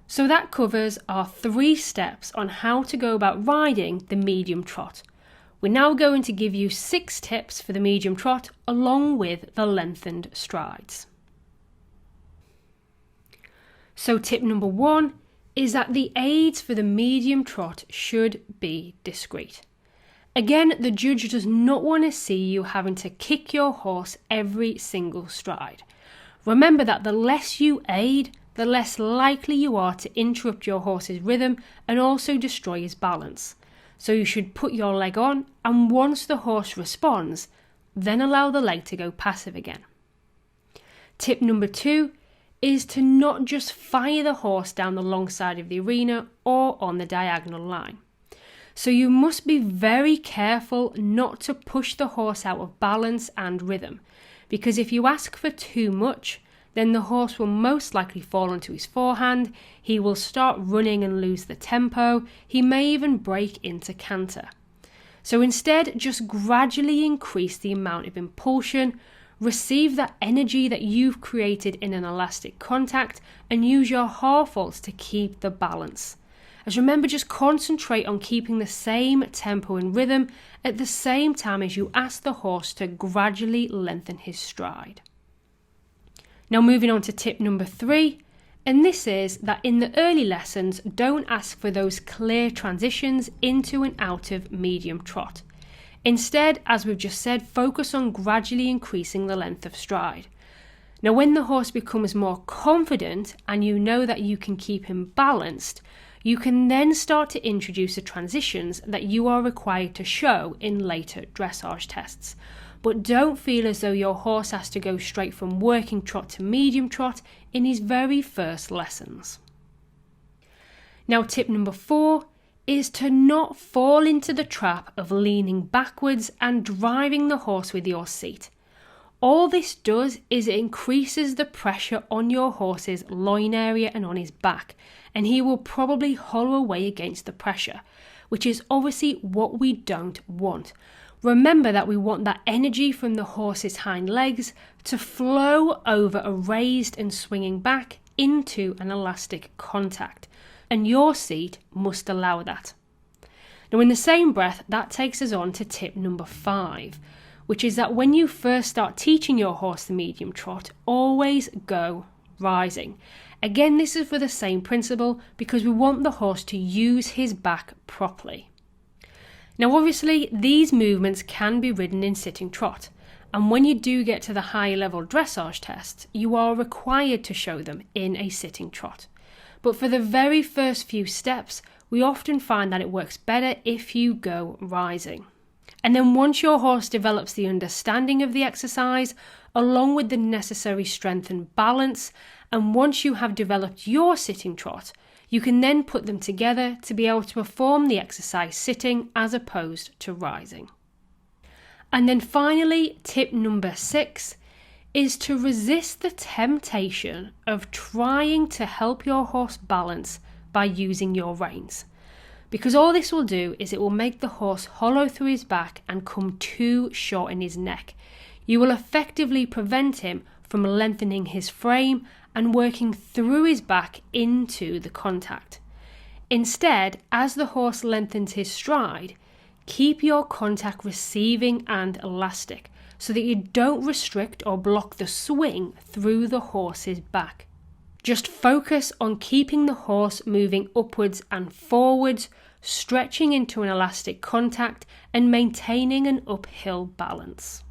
So that covers our 3 steps on how to go about riding the medium trot. We're now going to give you 6 tips for the medium trot along with the lengthened strides. So tip number 1 is that the aids for the medium trot should be discreet. Again, the judge does not want to see you having to kick your horse every single stride. Remember that the less you aid, the less likely you are to interrupt your horse's rhythm and also destroy his balance. So you should put your leg on, and once the horse responds, then allow the leg to go passive again. Tip number 2 is to not just fire the horse down the long side of the arena or on the diagonal line. So you must be very careful not to push the horse out of balance and rhythm, because if you ask for too much, then the horse will most likely fall onto his forehand, he will start running and lose the tempo, he may even break into canter. So instead, just gradually increase the amount of impulsion, receive that energy that you've created in an elastic contact, and use your half-vaults to keep the balance. As remember, just concentrate on keeping the same tempo and rhythm at the same time as you ask the horse to gradually lengthen his stride. Now moving on to tip number 3, and this is that in the early lessons, don't ask for those clear transitions into and out of medium trot. Instead, as we've just said, focus on gradually increasing the length of stride. Now when the horse becomes more confident and you know that you can keep him balanced, you can then start to introduce the transitions that you are required to show in later dressage tests. But don't feel as though your horse has to go straight from working trot to medium trot in his very first lessons. Now tip number 4 is to not fall into the trap of leaning backwards and driving the horse with your seat. All this does is it increases the pressure on your horse's loin area and on his back, and he will probably hollow away against the pressure, which is obviously what we don't want. Remember that we want that energy from the horse's hind legs to flow over a raised and swinging back into an elastic contact, and your seat must allow that. Now in the same breath, that takes us on to tip number 5, which is that when you first start teaching your horse the medium trot, always go rising. Again, this is for the same principle, because we want the horse to use his back properly. Now obviously these movements can be ridden in sitting trot, and when you do get to the higher level dressage tests, you are required to show them in a sitting trot. But for the very first few steps, we often find that it works better if you go rising. And then once your horse develops the understanding of the exercise, along with the necessary strength and balance, and once you have developed your sitting trot, you can then put them together to be able to perform the exercise sitting as opposed to rising. And then finally, tip number 6 is to resist the temptation of trying to help your horse balance by using your reins. Because all this will do is it will make the horse hollow through his back and come too short in his neck. You will effectively prevent him from lengthening his frame and working through his back into the contact. Instead, as the horse lengthens his stride, keep your contact receiving and elastic so that you don't restrict or block the swing through the horse's back. Just focus on keeping the horse moving upwards and forwards, stretching into an elastic contact and maintaining an uphill balance.